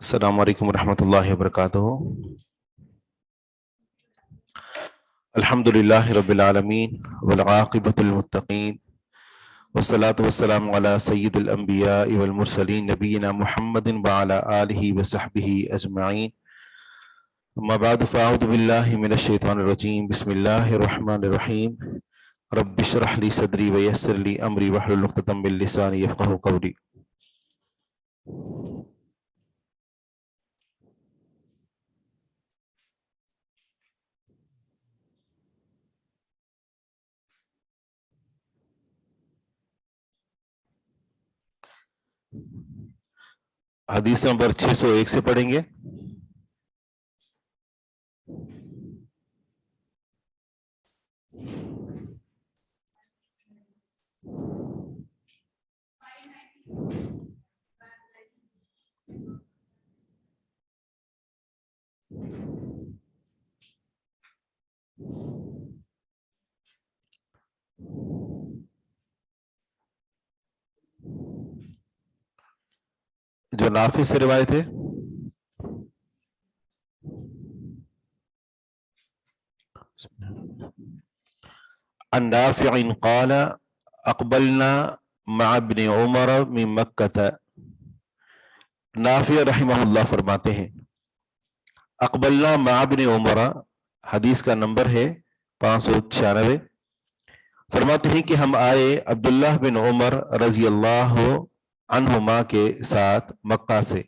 السلام علیکم ورحمۃ اللہ وبرکاتہ. الحمد للہ رب العالمین والعاقبۃ للمتقین والصلاة والسلام علی سید الانبیاء والمرسلین نبینا محمد وعلی آلہ وصحبہ اجمعین. اما بعد فاعوذ باللہ من الشیطان الرجیم. بسم اللہ الرحمن الرحیم. رب اشرح لی صدری ویسر لی امری واحلل عقدۃ من لسانی یفقہوا قولی. حدیث نمبر 601 سے پڑھیں گے. جو نافع سے روایت ہے عن نافع قال اقبلنا مع ابن عمر من مکہ. نافع رحمہ اللہ فرماتے ہیں اقبلنا مع ابن عمر، حدیث کا نمبر ہے 596. فرماتے ہیں کہ ہم آئے عبداللہ بن عمر رضی اللہ عنہما کے ساتھ مکہ سے.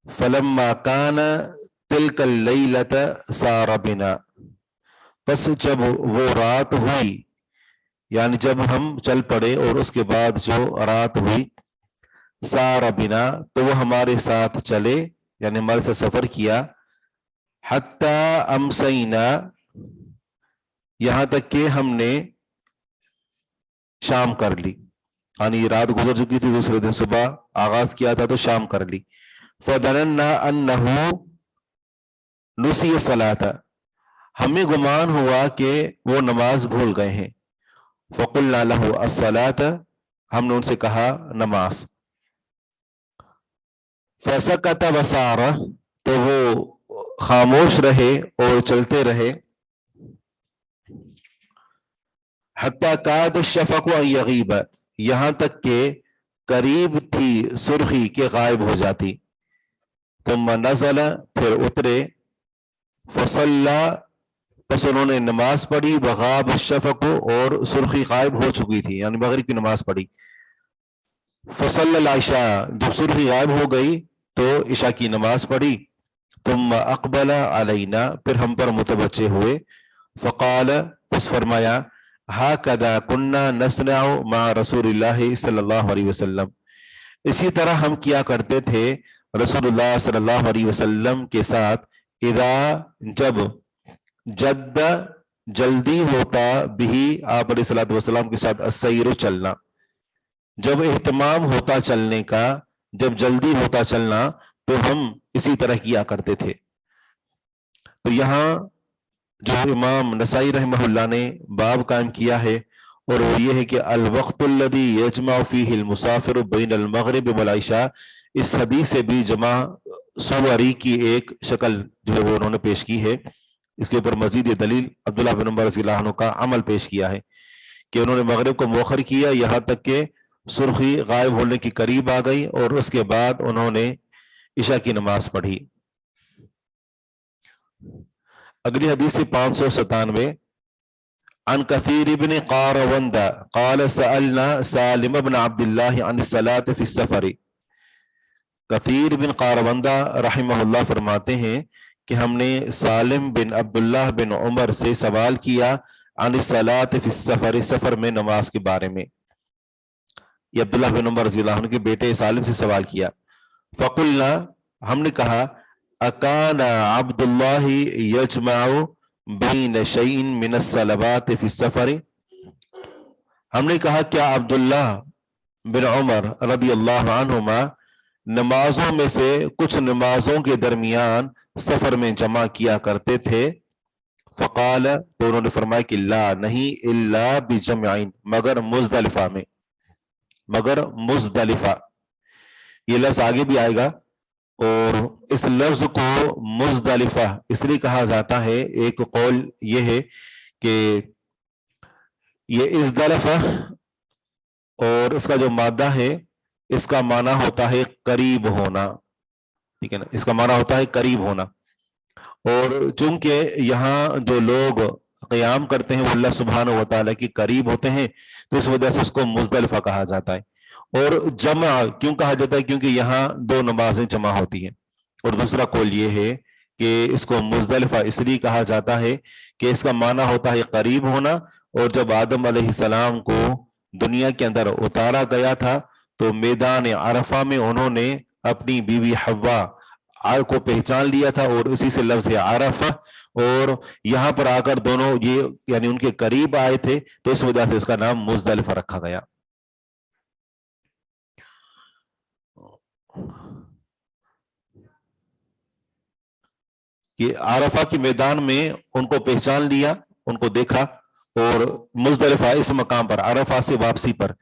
فلما کان تلک اللیلۃ سار بنا، پس جب وہ رات ہوئی، یعنی جب ہم چل پڑے اور اس کے بعد جو رات ہوئی، سار بنا تو وہ ہمارے ساتھ چلے، یعنی ہمارے ساتھ سفر کیا. حتی امسینا، یہاں تک کہ ہم نے شام کر لی، یعنی رات گزر چکی تھی، دوسرے دن صبح آغاز کیا تھا تو شام کر لی. فظننا انہ نسی الصلاۃ، ہمیں گمان ہوا کہ وہ نماز بھول گئے ہیں. فقلنا لہ الصلاۃ، ہم نے ان سے کہا نماز. فسکت وسار، تو وہ خاموش رہے اور چلتے رہے. حتی کاد الشفق ان یغیب، یہاں تک کہ قریب تھی سرخی کے غائب ہو جاتی. ثم نزل، پھر اترے. فصلی، پس انہوں نے نماز پڑھی. وغاب الشفق، اور سرخی غائب ہو چکی تھی، یعنی مغرب کی نماز پڑھی. فصلی العشاء، جب سرخی غائب ہو گئی تو عشاء کی نماز پڑھی. ثم اقبل علینا، پھر ہم پر متوجہ ہوئے. فقال، پس فرمایا ہاکذا کنا نصنع مع رسول اللہ صلی اللہ علیہ وسلم، اسی طرح ہم کیا کرتے تھے رسول اللہ صلی اللہ علیہ وسلم کے ساتھ. اذا، جب جد، جلدی ہوتا، بھی آپ علیہ الصلوۃ والسلام کے ساتھ السیر، چلنا، جب اہتمام ہوتا چلنے کا، جب جلدی ہوتا چلنا تو ہم اسی طرح کیا کرتے تھے. تو یہاں جو امام نسائی رحمہ اللہ نے باب قائم کیا ہے، اور وہ یہ ہے کہ الوقت الذی یجمع فیہ المسافر بین المغرب والعشاء، اس حدیث سے بھی جمع سواری کی ایک شکل جو ہے وہ انہوں نے پیش کی ہے. اس کے اوپر مزید یہ دلیل عبداللہ بن عمر رضی اللہ عنہ کا عمل پیش کیا ہے کہ انہوں نے مغرب کو مؤخر کیا یہاں تک کہ سرخی غائب ہونے کی قریب آ گئی، اور اس کے بعد انہوں نے عشاء کی نماز پڑھی. اگلی حدیث 597. عن کثیر بن قاروند قال سألنا سالم بن عبد اللہ عن الصلاة فی السفر. کثیر بن قاربندہ رحمہ اللہ فرماتے ہیں کہ ہم نے سالم بن عبداللہ بن عمر سے سوال کیا عن الصلاۃ فی السفر، سفر میں نماز کے بارے میں. یہ عبداللہ بن عمر رضی اللہ عنہ کے بیٹے سالم سے سوال کیا. فقلنا، ہم نے کہا، اکان عبد اللہ یجمع بین شیء من الصلوات فی السفر، ہم نے کہا کیا عبداللہ بن عمر رضی اللہ عنہما نمازوں میں سے کچھ نمازوں کے درمیان سفر میں جمع کیا کرتے تھے؟ فقال، تو انہوں نے فرمایا کہ لا، نہیں، الا بجمعین، مگر مزدلفہ میں، مگر مزدلفہ. یہ لفظ آگے بھی آئے گا، اور اس لفظ کو مزدلفہ اس لیے کہا جاتا ہے، ایک قول یہ ہے کہ یہ ازدلفہ اور اس کا جو مادہ ہے اس کا معنی ہوتا ہے قریب ہونا، ٹھیک ہے نا، اس کا معنی ہوتا ہے قریب ہونا. اور چونکہ یہاں جو لوگ قیام کرتے ہیں وہ اللہ سبحانہ و تعالیٰ کے قریب ہوتے ہیں، تو اس وجہ سے اس کو مزدلفہ کہا جاتا ہے. اور جمع کیوں کہا جاتا ہے؟ کیونکہ یہاں دو نمازیں جمع ہوتی ہیں. اور دوسرا قول یہ ہے کہ اس کو مزدلفہ اس لیے کہا جاتا ہے کہ اس کا معنی ہوتا ہے قریب ہونا. اور جب آدم علیہ السلام کو دنیا کے اندر اتارا گیا تھا تو میدان عرفہ میں انہوں نے اپنی بیوی حوا کو پہچان لیا تھا، اور اسی سے لفظ عرفہ، اور یہاں پر آ کر دونوں یہ یعنی ان کے قریب آئے تھے، تو اس وجہ سے اس کا نام مزدلفہ رکھا گیا. کہ عرفہ کے میدان میں ان کو پہچان لیا، ان کو دیکھا، اور مزدلفہ اس مقام پر عرفہ سے واپسی پر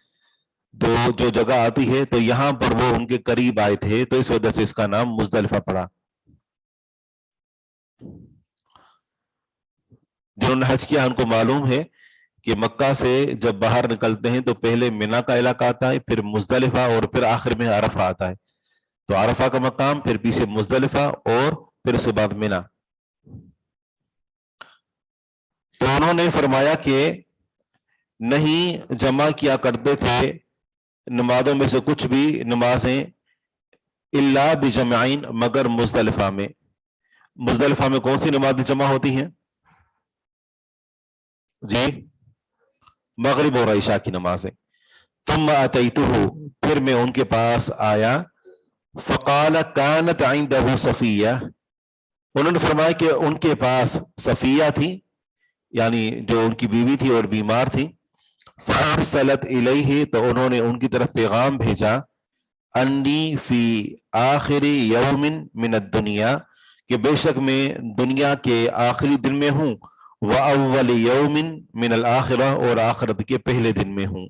تو جو جگہ آتی ہے تو یہاں پر وہ ان کے قریب آئے تھے، تو اس وجہ سے اس کا نام مزدلفہ پڑا. جنہوں نے حج کیا ان کو معلوم ہے کہ مکہ سے جب باہر نکلتے ہیں تو پہلے منا کا علاقہ آتا ہے، پھر مزدلفہ، اور پھر آخر میں عرفہ آتا ہے. تو عرفہ کا مقام، پھر پیچھے مزدلفہ، اور پھر اس کے بعد منا. تو انہوں نے فرمایا کہ نہیں جمع کیا کرتے تھے نمازوں میں سے کچھ بھی نمازیں الا بجمعین، مگر مزدلفہ میں. مزدلفہ میں کون سی نمازیں جمع ہوتی ہیں؟ جی، مغرب اور عشاء کی نمازیں. ثم اتیتہ، پھر میں ان کے پاس آیا. فقال کانت عنده صفیہ، انہوں نے فرمایا کہ ان کے پاس صفیہ تھی، یعنی جو ان کی بیوی تھی اور بیمار تھی. فارسلت الیہ، تو انہوں نے ان کی طرف پیغام بھیجا، انی فی آخر یوم من الدنیا، کہ بے شک میں دنیا کے آخری دن میں ہوں، وَأَوَّلِ يَوْمٍ مِّنَ الْآخِرَةِ، اور آخرت کے پہلے دن میں ہوں.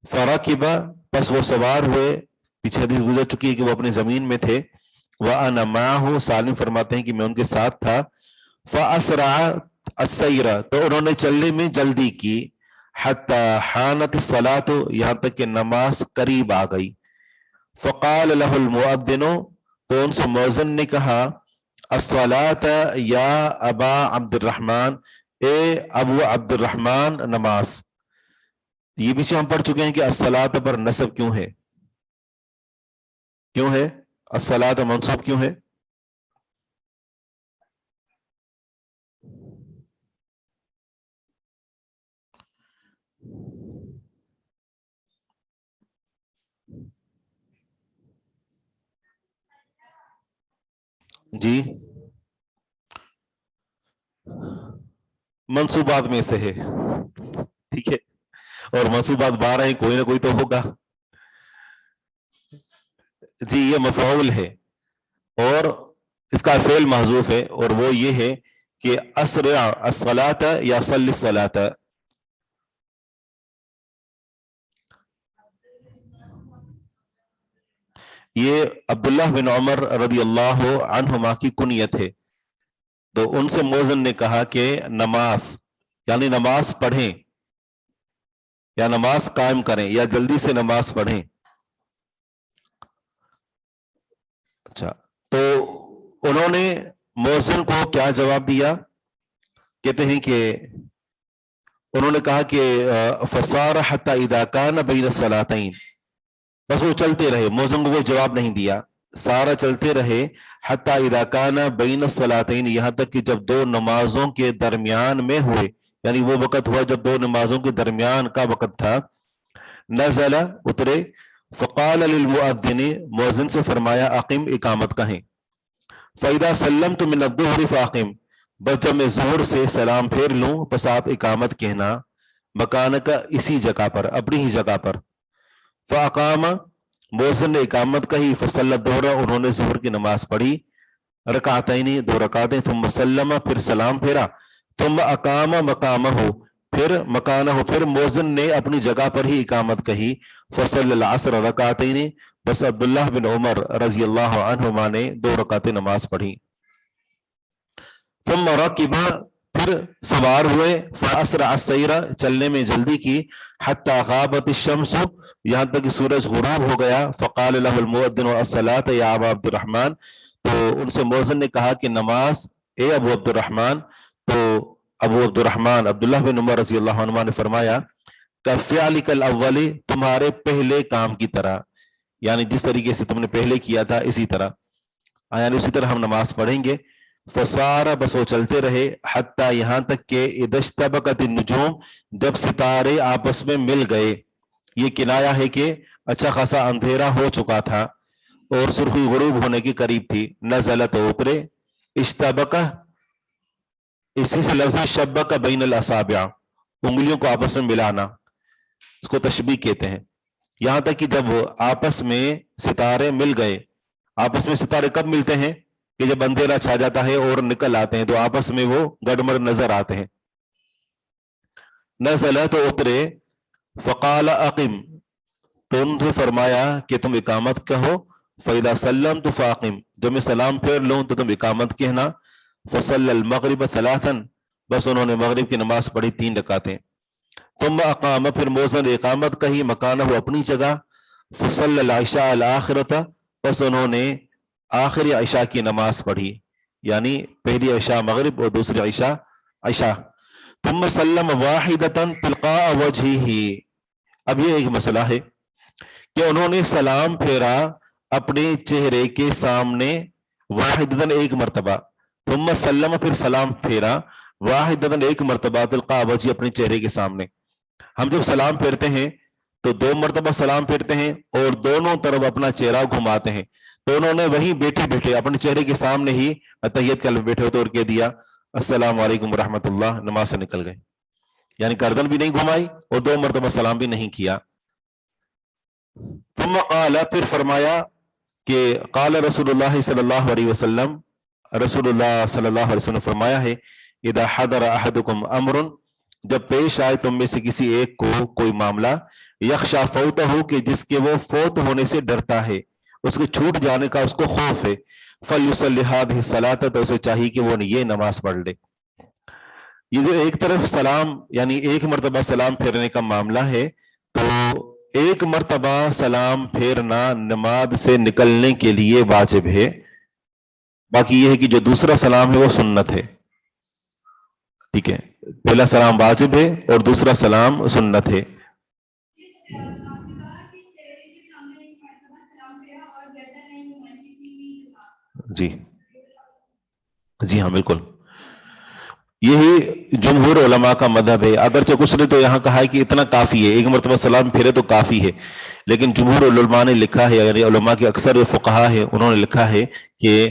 فَرَكِبَ، پس وہ سوار ہوئے. پیچھے حدیث گزر چکی ہے کہ وہ اپنی زمین میں تھے. وَأَنَا مَعَهُ، سالم فرماتے ہیں کہ میں ان کے ساتھ تھا. فَأَسْرَعَ السَّيْرَ، تو انہوں نے چلنے میں جلدی کی. حَتَّى حَانَتِ الصَّلَاةُ، یہاں تک کہ نماز قریب آ گئی. فَقَالَ لَهُ الْمُؤَذِّنُ، تو ان سے مؤذن نے کہا، الصلاۃ یا ابا عبد الرحمن، اے ابو عبد الرحمن، نماز. یہ پیچھے ہم پڑھ چکے ہیں کہ الصلاۃ پر نصب کیوں ہے، کیوں ہے الصلاۃ منصوب کیوں ہے؟ جی، منصوبات میں سے ہے، ٹھیک ہے، اور منصوبات 12 ہیں، کوئی نہ کوئی تو ہوگا. جی، یہ مفعول ہے اور اس کا فعل محذوف ہے، اور وہ یہ ہے کہ اسرع الصلاۃ یا صلی الصلاۃ. یہ عبداللہ بن عمر رضی اللہ عنہما کی کنیت ہے. تو ان سے مؤذن نے کہا کہ نماز یعنی نماز پڑھیں یا نماز قائم کریں یا جلدی سے نماز پڑھیں. اچھا، تو انہوں نے مؤذن کو کیا جواب دیا؟ کہتے ہیں کہ انہوں نے کہا کہ فصار حتی اذا کان بین الصلاتین، بس وہ چلتے رہے، مؤذن کو کوئی جواب نہیں دیا، سارا چلتے رہے، حتی اذا کان بین الصلاتین، یہاں تک کہ جب دو نمازوں کے درمیان میں ہوئے، یعنی وہ وقت ہوا جب دو نمازوں کے درمیان کا وقت تھا، نزل اترے، فقال للمؤذن، مؤذن سے فرمایا اقم، اقامت کہیں، فاذا سلمت من الظہر فاقم، بس جب میں ظہر سے سلام پھیر لوں بس آپ اقامت کہنا، مکان کا اسی جگہ پر، اپنی ہی جگہ پر، فاقام، مؤذن نے اقامت کہی، فصلی الظہر، انہوں نے ظہر کی نماز پڑھی، رکعتین، دو رکعتیں، ثم سلم، پھر سلام پھیرا، ثم اقام مقامہ، پھر مکانہ، پھر مؤذن نے اپنی جگہ پر ہی اقامت کہی، فصلی العصر رکعتین، بس عبداللہ بن عمر رضی اللہ عنہما نے دو رکعتیں نماز پڑھی، ثم رکب، پھر سوار ہوئے، فاسرع السیر، چلنے میں جلدی کی، حتی غابت الشمس، یہاں تک کہ سورج غروب ہو گیا، فقال له المؤذن الصلاۃ یا ابا عبد الرحمن، تو ان سے مؤذن نے کہا کہ نماز اے ابو عبد الرحمن، تو ابو عبد الرحمن عبداللہ بن عمر رضی اللہ عنہ نے فرمایا کفعلک الاول، تمہارے پہلے کام کی طرح، یعنی جس طریقے سے تم نے پہلے کیا تھا اسی طرح، یعنی اسی طرح ہم نماز پڑھیں گے، فسارا، بس وہ چلتے رہے، حتی، یہاں تک کہ اذا اشتبکت النجوم، جب ستارے آپس میں مل گئے، یہ کنایا ہے کہ اچھا خاصا اندھیرا ہو چکا تھا اور سرخی غروب ہونے کی قریب تھی، نزلت، اترے، اشتبکہ، اسی سے لفظ شبکہ بین الاصابع، انگلیوں کو آپس میں ملانا، اس کو تشبیہ کہتے ہیں، یہاں تک کہ جب آپس میں ستارے مل گئے، آپس میں ستارے کب ملتے ہیں کہ جب اندھیرا چھا جاتا ہے اور نکل آتے ہیں تو آپس میں وہ گڑمڑ نظر آتے ہیں، نزل، تو اترے، فقال اقم، تو انہوں نے فرمایا کہ تم اقامت کہو، فاذا سلمت فاقم، جب میں سلام پھیر لوں تو تم اقامت کہنا، فصلی المغرب ثلاثا، بس انہوں نے مغرب کی نماز پڑھی 3 رکعتیں، ثم اقام، پھر مؤذن نے اقامت کہی، مکانہ، اپنی جگہ، فصلی العشاء الاخرۃ، بس انہوں نے آخری عشاء کی نماز پڑھی، یعنی پہلی عشاء مغرب اور دوسری عشاء عشاء، ثم سلم واحدۃ تلقاء وجہہ، اب یہ ایک مسئلہ ہے کہ انہوں نے سلام پھیرا اپنے چہرے کے سامنے واحدۃ، ایک مرتبہ، ثم سلم، پھر سلام پھیرا واحدۃ، ایک مرتبہ، تلقاء وجہہ، اپنے چہرے کے سامنے، ہم جب سلام پھیرتے ہیں تو 2 مرتبہ سلام پھیرتے ہیں اور دونوں طرف اپنا چہرہ گھماتے ہیں، تو انہوں نے وہیں بیٹھے بیٹھے اپنے چہرے کے سامنے ہی تحیت کلمہ بیٹھے ہوتے اور کہہ دیا السلام علیکم ورحمۃ اللہ، نماز سے نکل گئے، یعنی گردن بھی نہیں گھمائی اور 2 مرتبہ سلام بھی نہیں کیا، ثم قال، پھر فرمایا کہ قال رسول اللہ صلی اللہ علیہ وسلم، رسول اللہ صلی اللہ علیہ وسلم نے فرمایا ہے اذا حضر احدکم امر، جب پیش آئے تم میں سے کسی ایک کو کوئی معاملہ، یخشا فوتہ، کہ جس کے وہ فوت ہونے سے ڈرتا ہے، اس کے چھوٹ جانے کا اس کو خوف ہے، فلیصلی ہذہ الصلاۃ، تو اسے چاہیے کہ وہ یہ نماز پڑھ لے، یہ جو ایک طرف سلام یعنی ایک مرتبہ سلام پھیرنے کا معاملہ ہے، تو ایک مرتبہ سلام پھیرنا نماز سے نکلنے کے لیے واجب ہے، باقی یہ ہے کہ جو دوسرا سلام ہے وہ سنت ہے، ٹھیک ہے، پہلا سلام واجب ہے اور دوسرا سلام سنت ہے۔ جی جی ہاں بالکل، یہی جمہور علماء کا مذہب ہے، اگرچہ کچھ نے تو یہاں کہا ہے کہ اتنا کافی ہے، ایک مرتبہ سلام پھیرے تو کافی ہے، لیکن جمہور علماء نے لکھا ہے، یعنی علماء کے اکثر فقہا ہے، انہوں نے لکھا ہے کہ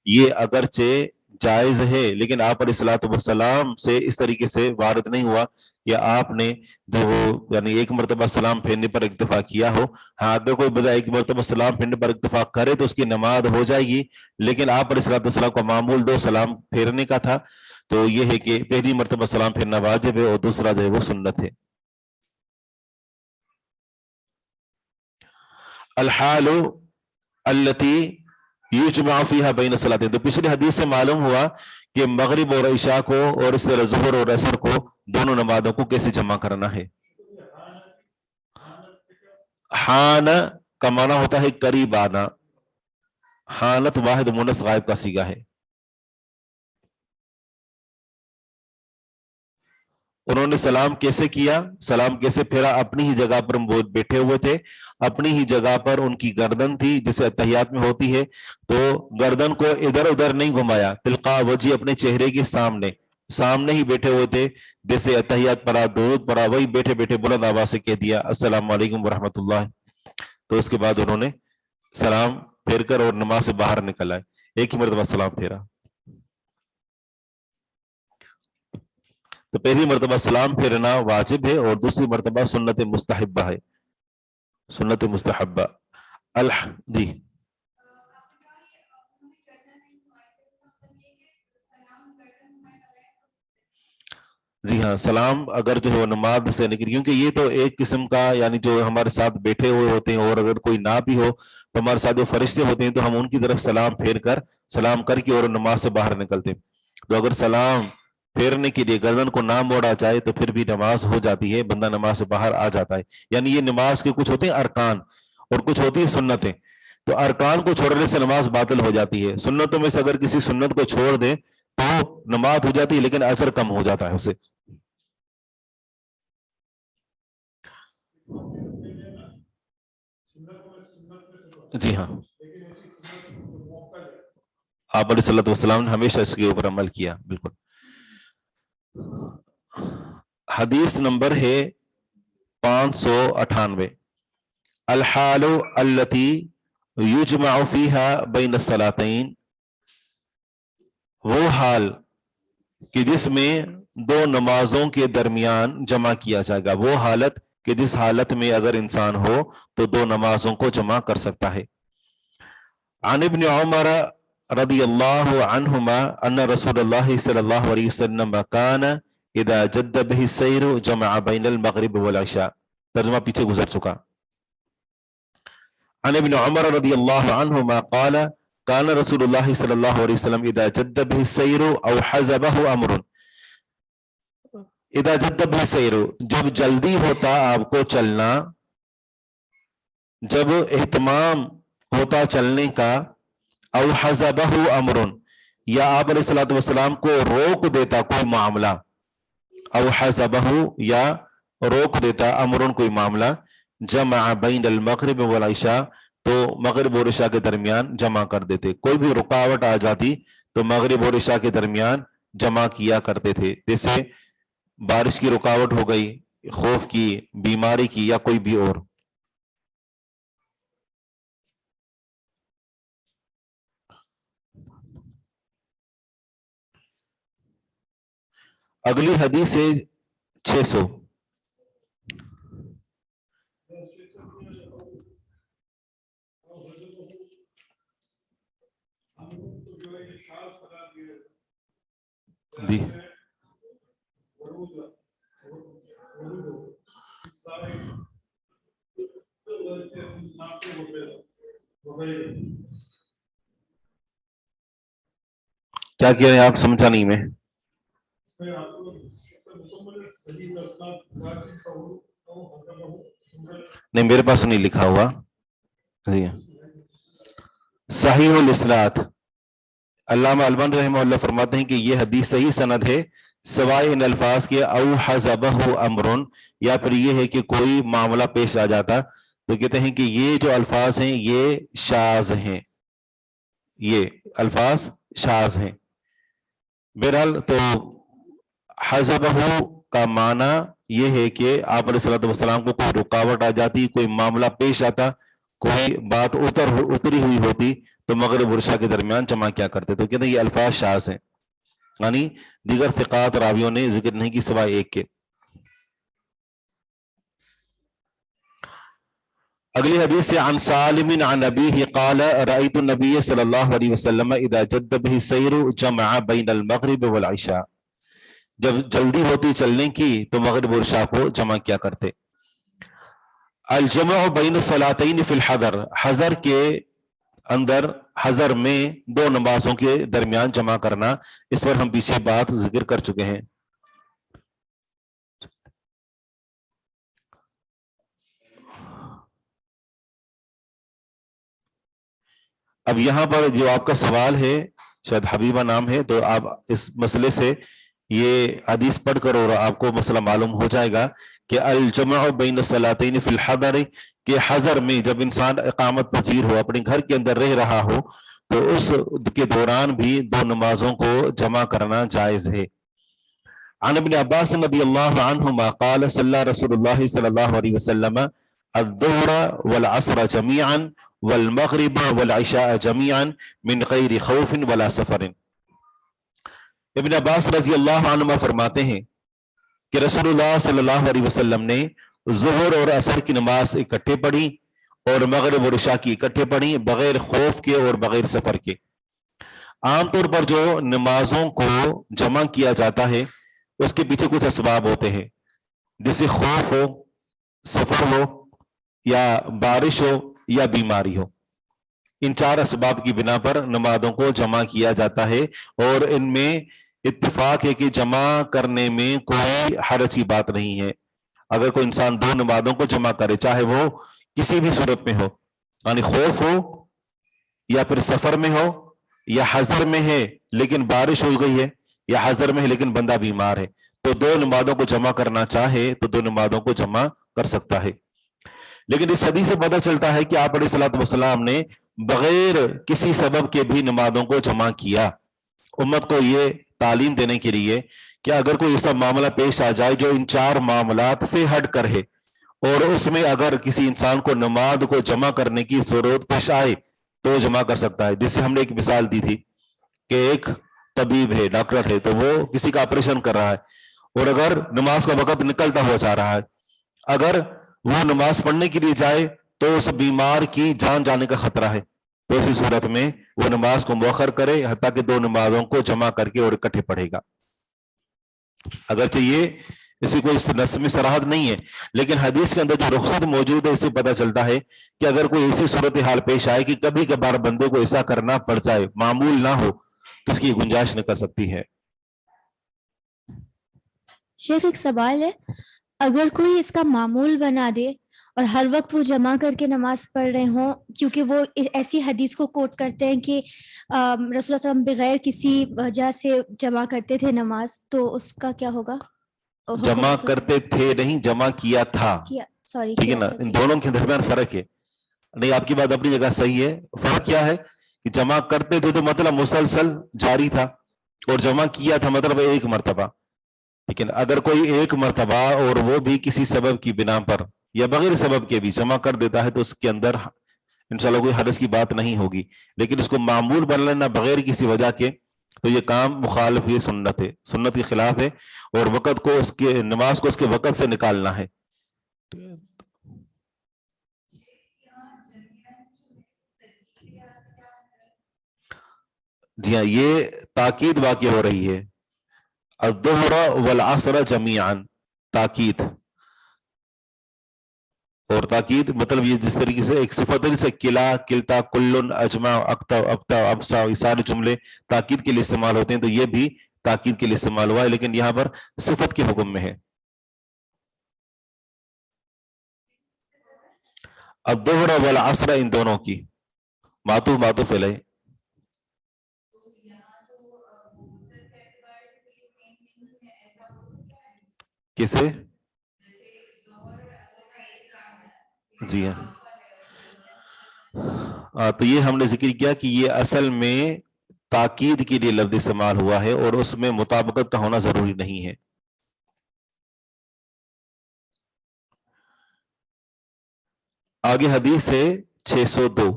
یہ اگرچہ جائز ہے لیکن آپ علیہ الصلوۃ والسلام سے اس طریقے سے وارد نہیں ہوا کہ آپ نے جو یعنی ایک مرتبہ سلام پھیرنے پر اکتفا کیا ہو، ہاں اگر کوئی بندہ ایک مرتبہ سلام پھیرنے پر اکتفا کرے تو اس کی نماز ہو جائے گی، لیکن آپ علیہ الصلوۃ والسلام کا معمول 2 سلام پھیرنے کا تھا، تو یہ ہے کہ پہلی مرتبہ سلام پھیرنا واجب ہے اور دوسرا جو ہے وہ سنت ہے۔ الحال التي یجمع فیہا بین الصلاتین، تو پچھلی حدیث سے معلوم ہوا کہ مغرب اور عشاء کو اور اس طرح ظہر اور عصر کو دونوں نمازوں کو کیسے جمع کرنا ہے۔ حان کا معنی ہوتا ہے قریب آنا، حانت واحد مونث غائب کا صیغہ ہے، انہوں نے سلام کیسے کیا, سلام کیسے پھیرا؟ اپنی ہی جگہ پر وہ بیٹھے ہوئے تھے, اپنی ہی جگہ پر ان کی گردن تھی جیسے اتحیات میں ہوتی ہے, تو گردن کو ادھر ادھر نہیں گھمایا, تلقاء وجہ اپنے چہرے کے سامنے ہی بیٹھے ہوئے تھے, جیسے اتحیات پڑھا, درود پڑھا, وہی بیٹھے بیٹھے بلند آواز سے کہہ دیا السلام علیکم ورحمۃ اللہ. تو اس کے بعد انہوں نے سلام پھیر کر اور نماز سے باہر نکل آئے, ایک ہی مرتبہ سلام پھیرا. تو پہلی مرتبہ سلام پھیرنا واجب ہے اور دوسری مرتبہ سنت مستحبہ ہے, سنت مستحبہ. جی جی ہاں, سلام اگر جو ہے نماز سے نکلی, کیونکہ یہ تو ایک قسم کا یعنی جو ہمارے ساتھ بیٹھے ہوئے ہوتے ہیں, اور اگر کوئی نہ بھی ہو تو ہمارے ساتھ جو فرشتے ہوتے ہیں تو ہم ان کی طرف سلام پھیر کر سلام کر کے اور نماز سے باہر نکلتے ہیں. تو اگر سلام پھیرنے کے لیے گردن کو نہ موڑا جائے تو پھر بھی نماز ہو جاتی ہے, بندہ نماز سے باہر آ جاتا ہے. یعنی یہ نماز کے کچھ ہوتے ہیں ارکان اور کچھ ہوتی ہے سنتیں, تو ارکان کو چھوڑنے سے نماز باطل ہو جاتی ہے. سنتوں میں سے اگر کسی سنت کو چھوڑ دیں تو نماز ہو جاتی ہے لیکن اجر کم ہو جاتا ہے اسے. جی ہاں, آپ علیہ الصلوۃ والسلام نے ہمیشہ اس کے اوپر عمل کیا. بالکل. حدیث نمبر ہے 598. الحال التي یجمع فیها بین الصلاتین, وہ حال کہ جس میں دو نمازوں کے درمیان جمع کیا جائے گا, وہ حالت کہ جس حالت میں اگر انسان ہو تو دو نمازوں کو جمع کر سکتا ہے. عن ابن عمر رضی اللہ عنہما ان رسول اللہ صلی اللہ علیہ وسلم کان اذا جد به السیر جمع بین المغرب والعشاء. ترجمہ پیچھے گزر چکا. عن ابن عمر رضی اللہ عنہما قال کان رسول اللہ صلی اللہ علیہ وسلم اذا جد به السیر او حزبه امر. اذا جد به السیر, جب جلدی ہوتا آپ کو چلنا, جب اہتمام ہوتا چلنے کا, او حزبہ امر, یا آپ علیہ الصلوۃ والسلام کو روک دیتا کوئی معاملہ, او حزبہ یا روک دیتا امر کوئی معاملہ, جمع بین المغرب والعشاء, تو مغرب اور عشاء کے درمیان جمع کر دیتے. کوئی بھی رکاوٹ آ جاتی تو مغرب اور عشاء کے درمیان جمع کیا کرتے تھے, جیسے بارش کی رکاوٹ ہو گئی, خوف کی, بیماری کی, یا کوئی بھی اور. اگلی حدیث ہے 600. جی کیا کہہ رہے ہیں آپ, سمجھا نہیں میں. نہیں, میرے پاس نہیں لکھا ہوا. جی صحیح الاسناد, علامہ البانی رحمہ اللہ فرماتے ہیں کہ یہ حدیث صحیح سند ہے سوائے ان الفاظ کے او حزبہ امر, یا پھر یہ ہے کہ کوئی معاملہ پیش آ جاتا, تو کہتے ہیں کہ یہ جو الفاظ ہیں یہ شاذ ہیں, یہ الفاظ شاذ ہیں. بہرحال تو حزبہ کا معنی یہ ہے کہ آپ علیہ الصلوۃ والسلام کو کوئی رکاوٹ آ جاتی, کوئی معاملہ پیش آتا, کوئی بات اتری ہوئی ہوتی, تو مغرب اور عشاء کے درمیان جمع کیا کرتے. تو کہتے ہیں یہ الفاظ شاذ ہیں, یعنی دیگر ثقات راویوں نے ذکر نہیں کی سوائے ایک کے. اگلی حدیث سے عن سالم عن ابیہ قال رأیت النبی صلی اللہ علیہ وسلم اذا جد به السیر جمع بین المغرب والعشاء, جب جلدی ہوتی چلنے کی تو مغرب اور عشاء کو جمع کیا کرتے. الجمع بین الصلاتین فی الحضر, حضر کے اندر, حضر میں دو نمازوں کے درمیان جمع کرنا, اس پر ہم پیچھے بات ذکر کر چکے ہیں. اب یہاں پر جو آپ کا سوال ہے, شاید حبیبہ نام ہے, تو آپ اس مسئلے سے یہ حدیث پڑھ کر اور آپ کو مسئلہ معلوم ہو جائے گا کہ الجمع بین الصلاتین فی الحضر، کہ حضر میں جب انسان اقامت پذیر ہو، اپنے گھر کے اندر رہ رہا ہو، تو اس کے دوران بھی دو نمازوں کو جمع کرنا جائز ہے۔ عن ابن عباس رضی اللہ عنہما قال صلی رسول اللہ صلی اللہ علیہ وسلم الظہر والعصر جميعا والمغرب والعشاء جميعا من غیر خوف ولا سفر۔ ابن عباس رضی اللہ عنہما فرماتے ہیں کہ رسول اللہ صلی اللہ علیہ وسلم نے ظہر اور عصر کی نماز اکٹھے پڑھی اور مغرب اور عشاء کی اکٹھے پڑھی بغیر خوف کے اور بغیر سفر کے۔ عام طور پر جو نمازوں کو جمع کیا جاتا ہے اس کے پیچھے کچھ اسباب ہوتے ہیں، جیسے خوف ہو، سفر ہو، یا بارش ہو، یا بیماری ہو۔ ان چار اسباب کی بنا پر نمازوں کو جمع کیا جاتا ہے، اور ان میں اتفاق ہے کہ جمع کرنے میں کوئی حرج کی بات نہیں ہے۔ اگر کوئی انسان دو نمازوں کو جمع کرے، چاہے وہ کسی بھی صورت میں ہو، یعنی خوف ہو یا پھر سفر میں ہو، یا حضر میں ہے لیکن بارش ہو گئی ہے، یا حضر میں ہے لیکن بندہ بیمار ہے، تو دو نمازوں کو جمع کرنا چاہے تو دو نمازوں کو جمع کر سکتا ہے۔ لیکن اس حدیث سے پتہ چلتا ہے کہ آپ علیہ الصلوۃ والسلام نے بغیر کسی سبب کے بھی نمازوں کو جمع کیا، امت کو یہ تعلیم دینے کے لیے کہ اگر کوئی ایسا معاملہ پیش آ جائے جو ان چار معاملات سے ہٹ کر ہے، اور اس میں اگر کسی انسان کو نماز کو جمع کرنے کی ضرورت پیش آئے تو وہ جمع کر سکتا ہے۔ جس سے ہم نے ایک مثال دی تھی کہ ایک طبیب ہے، ڈاکٹر ہے، تو وہ کسی کا آپریشن کر رہا ہے، اور اگر نماز کا وقت نکلتا ہوا جا رہا ہے، اگر وہ نماز پڑھنے کے لیے جائے تو اس بیمار کی جان جانے کا خطرہ ہے، تو اسی صورت میں وہ نماز کو مؤخر کرے حتیٰ کہ دو نمازوں کو جمع کر کے اور اکٹھے پڑھے گا۔ اگرچہ یہ اس کی کوئی رسمی صراحت نہیں ہے، لیکن حدیث کے اندر جو رخصت موجود ہے اس سے پتہ چلتا ہے کہ اگر کوئی ایسی صورتحال پیش آئے کہ کبھی کبھار بندے کو ایسا کرنا پڑ جائے، معمول نہ ہو، تو اس کی گنجائش نکل سکتی ہے۔ شیخ ایک سوال ہے، اگر کوئی اس کا معمول بنا دے اور ہر وقت وہ جمع کر کے نماز پڑھ رہے ہوں، کیونکہ وہ ایسی حدیث کو کوٹ کرتے ہیں کہ رسول اللہ صلی اللہ علیہ وسلم بغیر کسی وجہ سے جمع کرتے تھے نماز، تو اس کا کیا ہوگا؟ جمع کرتے تھے نہیں، جمع کیا تھا، سوری، ٹھیک ہے نا، ان دونوں کے درمیان فرق ہے۔ نہیں، آپ کی بات اپنی جگہ صحیح ہے۔ فرق کیا ہے کہ جمع کرتے تھے تو مطلب مسلسل جاری تھا، اور جمع کیا تھا مطلب ایک مرتبہ۔ لیکن اگر کوئی ایک مرتبہ اور وہ بھی کسی سبب کی بنا پر یا بغیر سبب کے بھی جمع کر دیتا ہے تو اس کے اندر انشاءاللہ کوئی حرج کی بات نہیں ہوگی، لیکن اس کو معمول بن لینا بغیر کسی وجہ کے تو یہ کام مخالف یہ سنت ہے، سنت کے خلاف ہے، اور وقت کو اس کے نماز کو اس کے وقت سے نکالنا ہے۔ جی ہاں، یہ تاکید واقع ہو رہی ہے، الظہر والعصر جمیعا، تاکید، اور تاکید مطلب یہ جس طریقے سے ایک صفت ہے، جیسے کلا، کلتا، کلن، اجمع، اقتا، ابتا، ابسا، یہ سارے جملے تاکید کے لیے استعمال ہوتے ہیں، تو یہ بھی تاکید کے لیے استعمال ہوا ہے، لیکن یہاں پر صفت کے حکم میں ہے۔ الظہر والعصر، ان دونوں کی معطوف علیہ، کسے؟ جی ہاں، تو یہ ہم نے ذکر کیا کہ یہ اصل میں تاکید کے لیے لفظ استعمال ہوا ہے، اور اس میں مطابقت کا ہونا ضروری نہیں ہے۔ آگے حدیث ہے 602،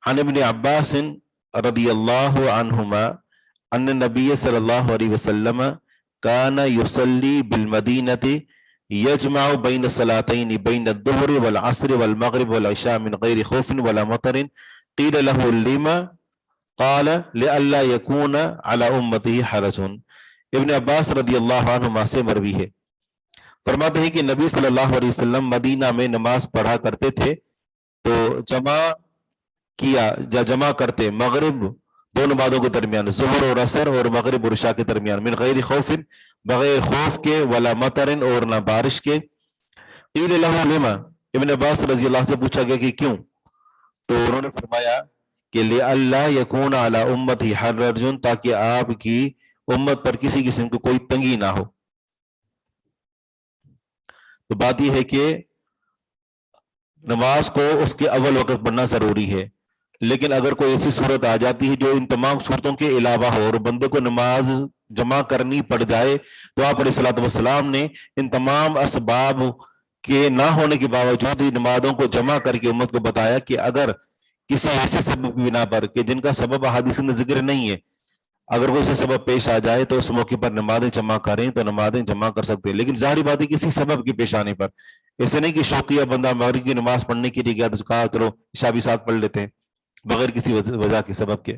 عن ابن عباس رضی اللہ عنہما ان النبی صلی اللہ علیہ وسلم کان یصلی بالمدینہ یجمع بین الصلاتین بین الظہر والعصر والمغرب والعشاء من غیر خوف ولا مطر، قیل له لما، قال لئلا یکون علی امته حرج۔ ابن عباس رضی اللہ عنہما سے مروی ہے، فرماتے ہیں کہ نبی صلی اللہ علیہ وسلم مدینہ میں نماز پڑھا کرتے تھے، تو جمع کیا یا جمع کرتے مغرب دو نمازوں کے درمیان، ظہر اور عصر، اور مغرب اور عشاء کے درمیان، من غیر خوف، بغیر خوف کے، ولا مطر، اور نہ بارش کے۔ قیل له لما، ابن عباس رضی اللہ سے پوچھا گیا کہ کیوں؟ تو انہوں نے فرمایا کہ لئلا یکون علی امتی حرج، تاکہ آپ کی امت پر کسی قسم کی کوئی تنگی نہ ہو. تو بات یہ ہے کہ نماز کو اس کے اول وقت پڑھنا ضروری ہے، لیکن اگر کوئی ایسی صورت آ جاتی ہے جو ان تمام صورتوں کے علاوہ ہو اور بندے کو نماز جمع کرنی پڑ جائے، تو آپ علیہ الصلوۃ والسلام نے ان تمام اسباب کے نہ ہونے کے باوجود ہی نمازوں کو جمع کر کے امت کو بتایا کہ اگر کسی ایسے سبب کی بنا پر کہ جن کا سبب احادیث میں ذکر نہیں ہے، اگر کوئی سے سبب پیش آ جائے تو اس موقع پر نمازیں جمع کریں تو نمازیں جمع کر سکتے ہیں. لیکن ظاہری بات ہے کسی سبب کی پیش آنے پر، ایسے نہیں کہ شوقیہ بندہ مغرب کی نماز پڑھنے کے لیے گیا تو کہا چلو عشاء بھی ساتھ پڑھ لیتے ہیں بغیر کسی وجہ کے سبب کے.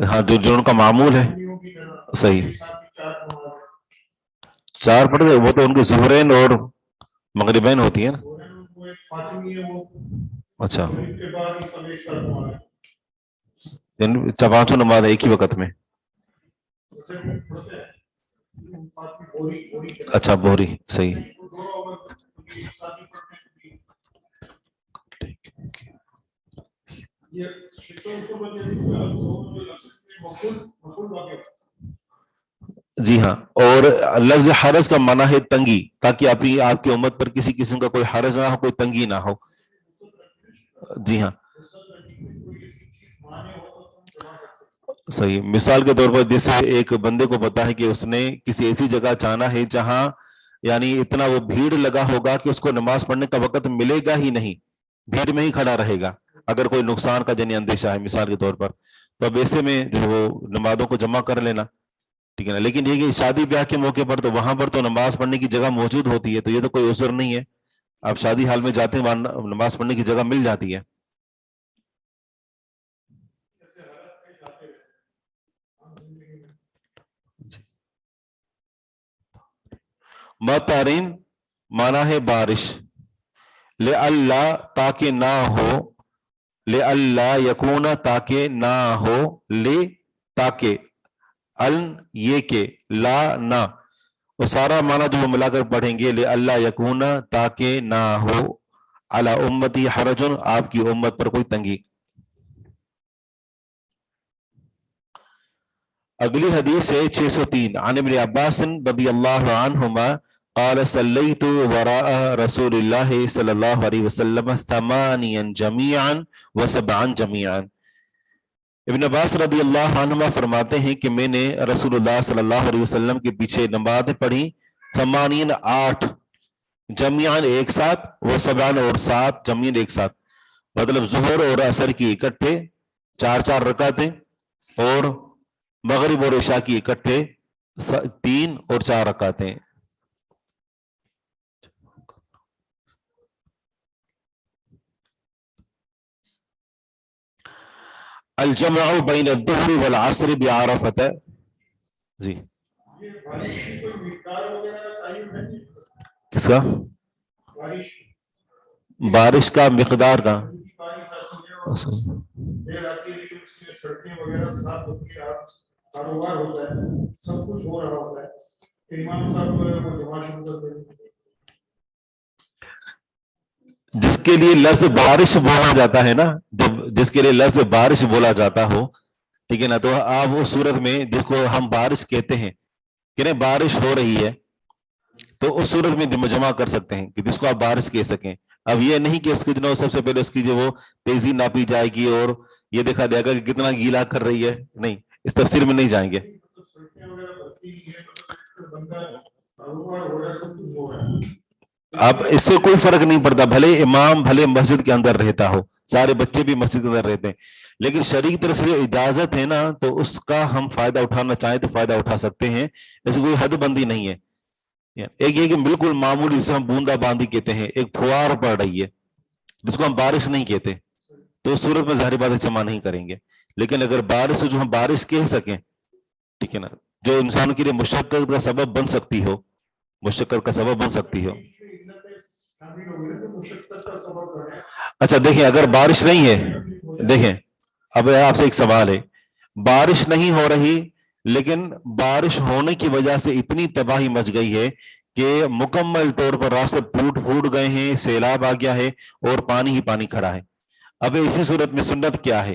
ہاں جو ان کا معمول ہے صحیح 4 پڑھ گئے، وہ تو ان کے ظہرین اور مغربین ہوتی ہیں نا. اچھا پانچوں نماز ایک ہی وقت میں. اچھا بوری صحیح. جی ہاں، اور لفظ حرج کا معنی ہے تنگی، تاکہ آپ کی امت پر کسی قسم کا کوئی حرج نہ ہو، کوئی تنگی نہ ہو. جی ہاں صحیح. مثال کے طور پر جیسے ایک بندے کو پتا ہے کہ اس نے کسی ایسی جگہ جانا ہے جہاں یعنی اتنا وہ بھیڑ لگا ہوگا کہ اس کو نماز پڑھنے کا وقت ملے گا ہی نہیں، بھیڑ میں ہی کھڑا رہے گا اگر کوئی نقصان کا جنی اندیشہ ہے مثال کے طور پر، تو اب ایسے میں جو وہ نمازوں کو جمع کر لینا، ٹھیک ہے نا. لیکن یہ کہ شادی بیاہ کے موقع پر تو وہاں پر تو نماز پڑھنے کی جگہ موجود ہوتی ہے، تو یہ تو کوئی عذر نہیں ہے. آپ شادی حال میں جاتے ہیں وہاں نماز پڑھنے کی جگہ مل جاتی ہے. مطرین مانا ہے بارش، لے اللہ تاکہ نہ ہو، لے اللہ یکون تاکہ نہ ہو، لے تاکہ، ال یہ کہ، لا نہ، وہ سارا معنی جو ملا کر پڑھیں گے لے اللہ یکون تاکہ نہ ہو، علی امتی حرجن آپ کی امت پر کوئی تنگی. اگلی حدیث ہے 603 عن ابن عباس رضی اللہ عنہما قال صلیت وراء رسول اللہ صلی اللہ علیہ وسلم 8 جمیعا و7 جمیعا. ابن عباس رضی اللہ عنہما فرماتے ہیں کہ میں نے رسول اللہ صلی اللہ علیہ وسلم کے پیچھے نمازیں پڑھی 8 جمیعا ایک ساتھ، و7 اور 7 جمیعا ایک ساتھ، مطلب ظہر اور عصر کی اکٹھے 4 رکعتیں اور مغرب اور عشاء کی اکٹھے 3 اور 4 رکعتیں. الجمع بین الظہر والعصر بعرفۃ. جی کس کا؟ بارش کا مقدار کا کاروبار ہوتا ہے، سب کچھ ہو رہا ہوتا ہے، امام صاحب وہ جمع شروع کر دیتے ہیں. جس کے لیے لفظ بارش بولا جاتا ہے نا، جس کے لیے لفظ بارش بولا جاتا ہو، ٹھیک ہے نا، تو آپ اس صورت میں جس کو ہم بارش کہتے ہیں کہ بارش ہو رہی ہے، تو اس صورت میں جمع کر سکتے ہیں کہ جس کو آپ بارش کہہ سکیں. اب یہ نہیں کہ اس کی جو سب سے پہلے اس کی جو وہ تیزی ناپی جائے گی اور یہ دیکھا جائے گا کہ کتنا گیلا کر رہی ہے، نہیں، اس تفسیر میں نہیں جائیں گے. اب اس سے کوئی فرق نہیں پڑتا، بھلے امام بھلے مسجد کے اندر رہتا ہو، سارے بچے بھی مسجد کے اندر رہتے ہیں، لیکن شرعی طرف سے اجازت ہے نا، تو اس کا ہم فائدہ اٹھانا چاہیں تو فائدہ اٹھا سکتے ہیں، اس کوئی حد بندی نہیں ہے. ایک یہ کہ بالکل معمولی جسے ہم بوندا باندی کہتے ہیں، ایک پھوار پڑ رہی ہے جس کو ہم بارش نہیں کہتے، تو اس صورت میں ظاہری بات جمع نہیں کریں گے. لیکن اگر بارش جو ہم بارش کہہ سکیں، ٹھیک ہے نا، جو انسان کے لیے مشقت کا سبب بن سکتی ہو، مشقت کا سبب بن سکتی ہو. اچھا دیکھیں، اگر بارش نہیں ہے، دیکھیں اب آپ سے ایک سوال ہے، بارش نہیں ہو رہی لیکن بارش ہونے کی وجہ سے اتنی تباہی مچ گئی ہے کہ مکمل طور پر راستے پھوٹ گئے ہیں، سیلاب آ گیا ہے اور پانی ہی پانی کھڑا ہے. اب اسی صورت میں سنت کیا ہے؟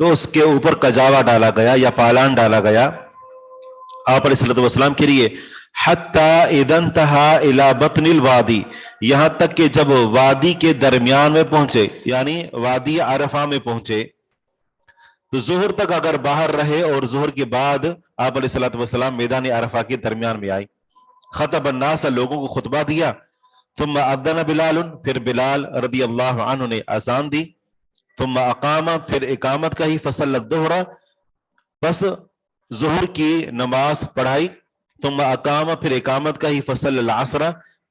تو اس کے اوپر کجاوا ڈالا گیا یا پالان ڈالا گیا آپ علیہ الصلوۃ والسلام کے لیے، حتی اذا انتہا الی بطن الوادی، یہاں تک کہ جب وادی کے درمیان میں پہنچے، یعنی وادی عرفہ میں پہنچے، تو ظہر تک اگر باہر رہے اور ظہر کے بعد آپ علیہ الصلوۃ والسلام میدان عرفہ کے درمیان میں آئے، خطب الناس، لوگوں کو خطبہ دیا، ثم اذن بلال، پھر بلال رضی اللہ عنہ نے اذان دی، ثم اقام، پھر اقامت کہی، فصلی الظہر، بس ظہر کی نماز پڑھائی، ثم اقام، پھر اقامت کہی، فصلی العصر،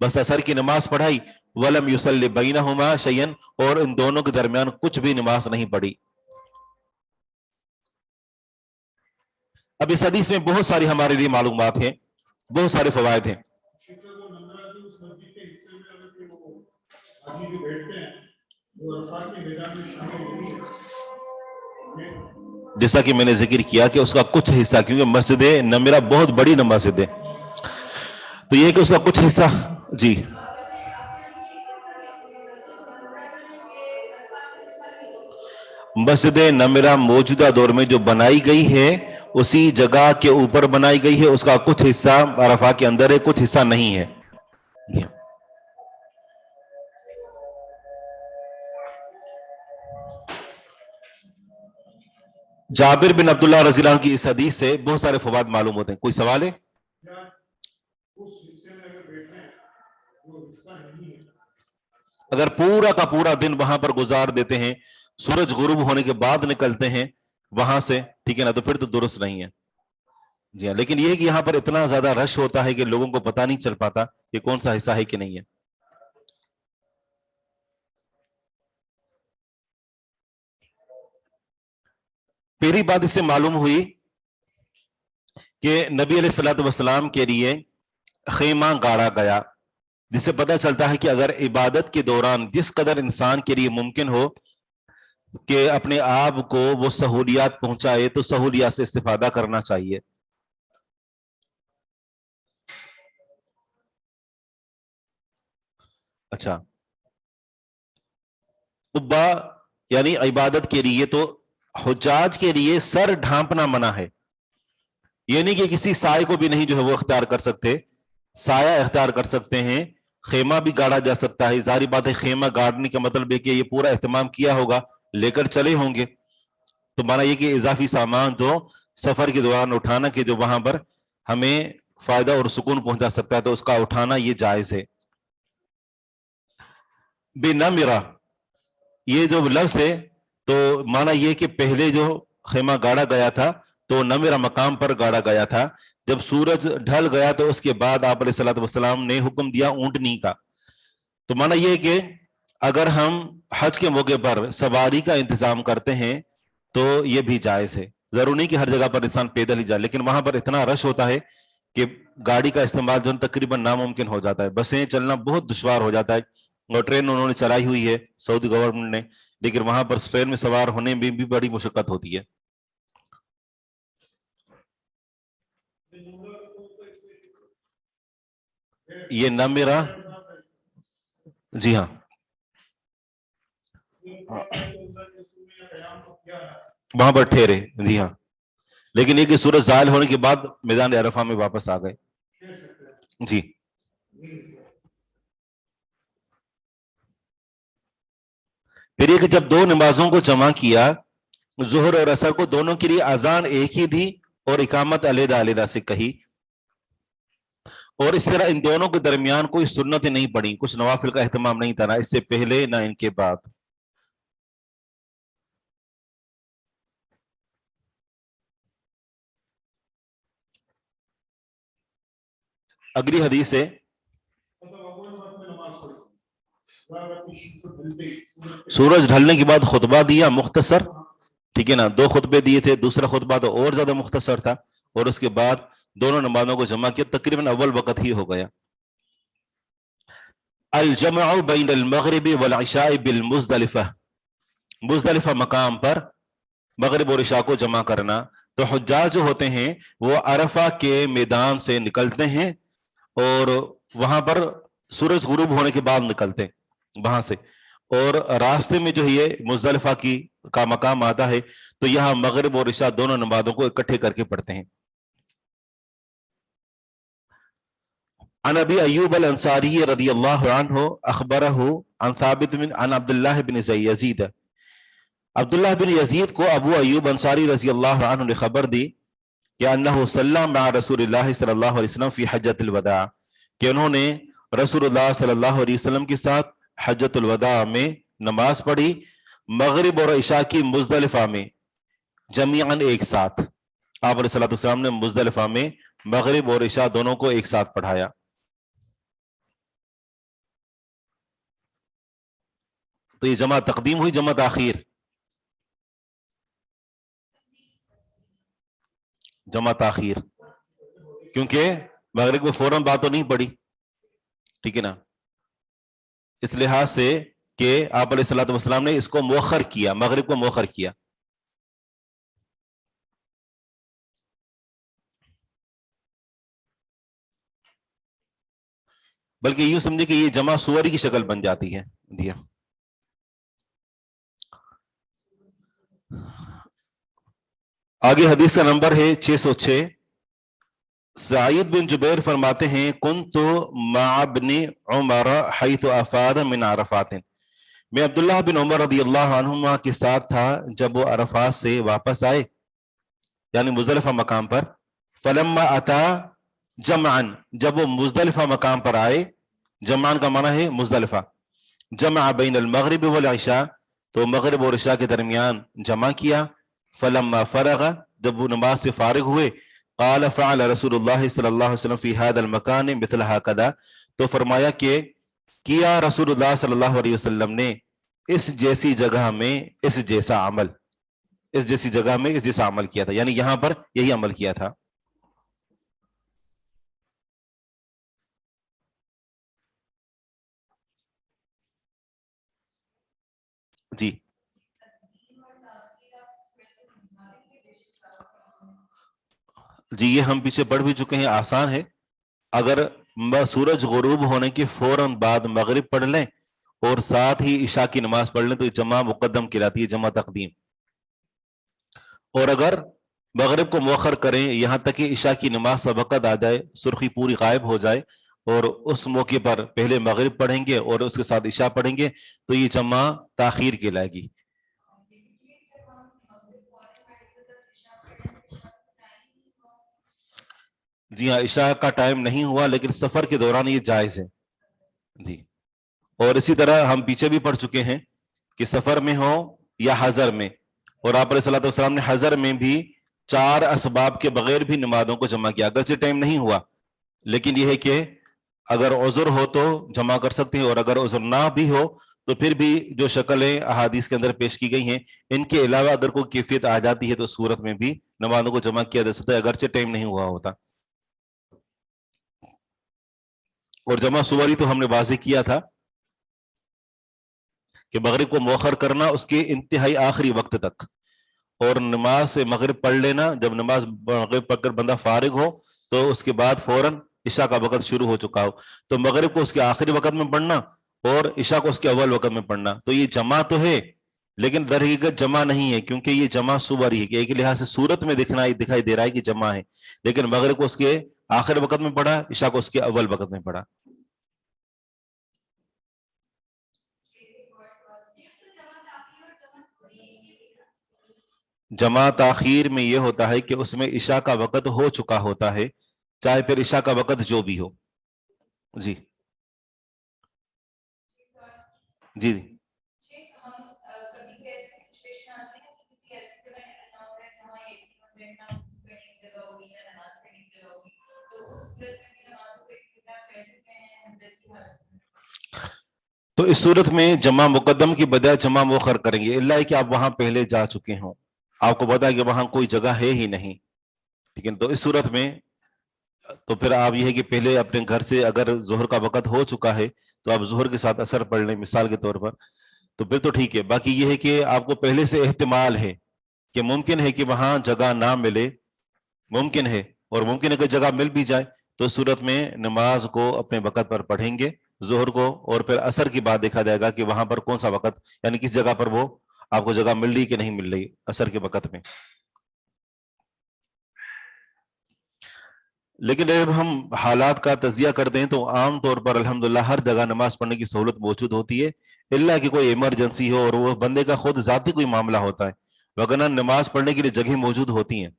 بس عصر کی نماز پڑھائی، ولم یصلی بینہما شیئا، اور ان دونوں کے درمیان کچھ بھی نماز نہیں پڑھی۔ اب اس حدیث میں بہت ساری ہمارے لیے معلومات ہیں، بہت سارے فوائد ہیں۔ جیسا کہ میں نے ذکر کیا کہ اس کا کچھ حصہ، کیونکہ مسجد نمرہ بہت بڑی مسجد ہے، تو یہ کہ اس کا کچھ حصہ، جی مسجد نمرہ موجودہ دور میں جو بنائی گئی ہے اسی جگہ کے اوپر بنائی گئی ہے، اس کا کچھ حصہ عرفہ کے اندر ہے، کچھ حصہ نہیں ہے۔ جابر بن عبداللہ رضی اللہ عنہ کی اس حدیث سے بہت سارے فوائد معلوم ہوتے ہیں۔ کوئی سوال ہے؟ اگر پورا کا پورا دن وہاں پر گزار دیتے ہیں، سورج غروب ہونے کے بعد نکلتے ہیں وہاں سے، ٹھیک ہے نا، تو پھر تو درست نہیں ہے۔ جی ہاں، لیکن یہ کہ یہاں پر اتنا زیادہ رش ہوتا ہے کہ لوگوں کو پتہ نہیں چل پاتا کہ کون سا حصہ ہے کہ نہیں ہے۔ پہلی بات اس سے معلوم ہوئی کہ نبی علیہ الصلوۃ والسلام کے لیے خیمہ گاڑا گیا، جس سے پتہ چلتا ہے کہ اگر عبادت کے دوران جس قدر انسان کے لیے ممکن ہو کہ اپنے آپ کو وہ سہولیات پہنچائے تو سہولیات سے استفادہ کرنا چاہیے۔ اچھا، قبہ یعنی عبادت کے لیے تو حجاج کے لیے سر ڈھانپنا منع ہے، یہ نہیں کہ کسی سائے کو بھی نہیں جو ہے وہ اختیار کر سکتے، سایہ اختیار کر سکتے ہیں، خیمہ بھی گاڑا جا سکتا ہے۔ ظاہری بات ہے خیمہ گاڑنے کا مطلب ہے کہ یہ پورا اہتمام کیا ہوگا، لے کر چلے ہوں گے، تو مانا یہ کہ اضافی سامان جو سفر کے دوران اٹھانا کہ جو وہاں پر ہمیں فائدہ اور سکون پہنچا سکتا ہے تو اس کا اٹھانا یہ جائز ہے۔ بنمرہ، یہ جو لفظ ہے تو مانا یہ کہ پہلے جو خیمہ گاڑا گیا تھا تو نمرہ مقام پر گاڑا گیا تھا، جب سورج ڈھل گیا تو اس کے بعد آپ علیہ الصلوۃ والسلام نے حکم دیا اونٹنی کا، تو مانا یہ کہ اگر ہم حج کے موقع پر سواری کا انتظام کرتے ہیں تو یہ بھی جائز ہے، ضروری نہیں کہ ہر جگہ پر انسان پیدل ہی جائے، لیکن وہاں پر اتنا رش ہوتا ہے کہ گاڑی کا استعمال جو تقریباً ناممکن ہو جاتا ہے، بسیں چلنا بہت دشوار ہو جاتا ہے، اور ٹرین انہوں نے چلائی ہوئی ہے سعودی گورنمنٹ نے، لیکن وہاں پر ٹرین میں سوار ہونے میں بھی بڑی مشقت ہوتی ہے۔ یہ نمرہ، جی ہاں وہاں پر ٹھہرے، جی ہاں، لیکن یہ کہ سورج زائل ہونے کے بعد میدان عرفہ میں واپس آ گئے۔ جی پھر یہ کہ جب دو نمازوں کو جمع کیا، ظہر اور عصر کو، دونوں کے لیے اذان ایک ہی تھی اور اقامت علیحدہ علیحدہ سے کہی، اور اس طرح ان دونوں کے درمیان کوئی سنتیں نہیں پڑی، کچھ نوافل کا اہتمام نہیں تھا، نہ اس سے پہلے نہ ان کے بعد۔ اگلی حدیث ہے سورج ڈھلنے کے بعد خطبہ دیا مختصر، ٹھیک ہے نا، 2 خطبے دیے تھے، دوسرا خطبہ تو اور زیادہ مختصر تھا، اور اس کے بعد دونوں نمازوں کو جمع کیا، تقریباً اول وقت ہی ہو گیا۔ الجمع بین المغرب والعشاء بالمزدلفہ، مزدلفہ مقام پر مغرب اور عشاء کو جمع کرنا، تو حجاج جو ہوتے ہیں وہ عرفہ کے میدان سے نکلتے ہیں اور وہاں پر سورج غروب ہونے کے بعد نکلتے ہیں وہاں سے، اور راستے میں جو یہ مزدلفہ کی کا مقام آتا ہے تو یہاں مغرب اور عشاء دونوں نمازوں کو اکٹھے کر کے پڑھتے ہیں. عن ابی ایوب الانصاری رضی اللہ عنہ اخبرہ عن ثابت عن عبداللہ بن یزید. عبداللہ بن یزید کو ابو ایوب انصاری رضی اللہ عنہ نے خبر دی کہ انہ صلی مع رسول اللہ صلی اللہ علیہ وسلم فی حجۃ الوداع، کہ انہوں نے رسول اللہ صلی اللہ علیہ وسلم کے ساتھ حجۃ الوداع میں نماز پڑھی، مغرب اور عشاء کی مزدلفہ میں جمیعاً ایک ساتھ. آپ علیہ الصلوۃ والسلام نے مزدلفہ میں مغرب اور عشاء دونوں کو ایک ساتھ پڑھایا. تو یہ جمع تقدیم ہوئی، جمع تاخیر؟ جمع تاخیر، کیونکہ مغرب کو فوراً بات تو نہیں پڑی، ٹھیک ہے نا، اس لحاظ سے کہ آپ علیہ الصلوۃ والسلام نے اس کو مؤخر کیا، مغرب کو مؤخر کیا. بلکہ یوں سمجھے کہ یہ جمع سوری کی شکل بن جاتی ہے. دیا آگے حدیث کا نمبر ہے 606. سعید بن جبیر فرماتے ہیں کنت مع ابن عمر حیث افاد من عرفات، میں عبداللہ بن عمر رضی اللہ عنہما کے ساتھ تھا جب وہ عرفات سے واپس آئے، یعنی مزدلفہ مقام پر. فلما اتا جمعن، جب وہ مزدلفہ مقام پر آئے، جمعن کا معنی ہے مزدلفہ، جمع بین المغرب والعشاء، تو مغرب اور عشاء کے درمیان جمع کیا. فلما فرغ، جب وہ نماز سے فارغ ہوئے، قال فعل رسول اللہ صلی اللہ علیہ وسلم فی هذا المکان مثل هكذا، تو فرمایا کہ کیا رسول اللہ صلی اللہ علیہ وسلم نے اس جیسی جگہ میں اس جیسا عمل، اس جیسی جگہ میں اس جیسا عمل کیا تھا، یعنی یہاں پر یہی عمل کیا تھا. جی یہ ہم پیچھے پڑھ بھی چکے ہیں، آسان ہے. اگر سورج غروب ہونے کے فوراً بعد مغرب پڑھ لیں اور ساتھ ہی عشاء کی نماز پڑھ لیں تو یہ جمع مقدم کہلاتی ہے، جمع تقدیم. اور اگر مغرب کو مؤخر کریں یہاں تک کہ عشاء کی نماز کا وقت آ جائے، سرخی پوری غائب ہو جائے، اور اس موقع پر پہلے مغرب پڑھیں گے اور اس کے ساتھ عشاء پڑھیں گے تو یہ جمع تاخیر کہلائے گی. جی ہاں، عشاء کا ٹائم نہیں ہوا لیکن سفر کے دوران یہ جائز ہے. جی، اور اسی طرح ہم پیچھے بھی پڑھ چکے ہیں کہ سفر میں ہو یا حضر میں، اور آپ علیہ الصلوۃ والسلام نے حضر میں بھی 4 اسباب کے بغیر بھی نمازوں کو جمع کیا، اگرچہ ٹائم نہیں ہوا لیکن یہ ہے کہ اگر عذر ہو تو جمع کر سکتے ہیں، اور اگر عذر نہ بھی ہو تو پھر بھی جو شکلیں احادیث کے اندر پیش کی گئی ہیں ان کے علاوہ اگر کوئی کیفیت آ جاتی ہے تو صورت میں بھی نمازوں کو جمع کیا جا سکتا ہے اگرچہ ٹائم نہیں ہوا ہوتا. اور جمع سوری تو ہم نے واضح کیا تھا کہ مغرب کو مؤخر کرنا اس کے انتہائی آخری وقت تک، اور نماز سے مغرب پڑھ لینا جب نماز مغرب پڑھ کر بندہ فارغ ہو تو اس کے بعد فوراً عشاء کا وقت شروع ہو چکا ہو، تو مغرب کو اس کے آخری وقت میں پڑھنا اور عشاء کو اس کے اول وقت میں پڑھنا. تو یہ جمع تو ہے لیکن در حقیقت جمع نہیں ہے، کیونکہ یہ جمع سوری ہے کہ ایک لحاظ سے صورت میں دکھائی دے رہا ہے کہ جمع ہے، لیکن مغرب کو اس کے آخر وقت میں پڑھا، عشاء کو اس کے اول وقت میں پڑھا. جمع تاخیر میں یہ ہوتا ہے کہ اس میں عشاء کا وقت ہو چکا ہوتا ہے، چاہے پھر عشاء کا وقت جو بھی ہو. جی جی تو اس صورت میں جمع مقدم کی بجائے جمع مؤخر کریں گے، اللہ کہ آپ وہاں پہلے جا چکے ہوں، آپ کو پتا ہے کہ وہاں کوئی جگہ ہے ہی نہیں، لیکن تو اس صورت میں تو پھر آپ یہ ہے کہ پہلے اپنے گھر سے اگر ظہر کا وقت ہو چکا ہے تو آپ ظہر کے ساتھ اثر پڑھ لیں مثال کے طور پر، تو پھر تو ٹھیک ہے. باقی یہ ہے کہ آپ کو پہلے سے احتمال ہے کہ ممکن ہے کہ وہاں جگہ نہ ملے، ممکن ہے، اور ممکن ہے کہ جگہ مل بھی جائے، تو اس صورت میں نماز کو اپنے وقت پر پڑھیں گے ظہر کو، اور پھر عصر کی بات دیکھا جائے گا کہ وہاں پر کون سا وقت یعنی کس جگہ پر وہ آپ کو جگہ مل رہی کہ نہیں مل رہی عصر کے وقت میں. لیکن جب ہم حالات کا تجزیہ کرتے ہیں تو عام طور پر الحمدللہ ہر جگہ نماز پڑھنے کی سہولت موجود ہوتی ہے، الا کہ کوئی ایمرجنسی ہو اور وہ بندے کا خود ذاتی کوئی معاملہ ہوتا ہے، وگرنہ نماز پڑھنے کے لیے جگہ موجود ہوتی ہیں.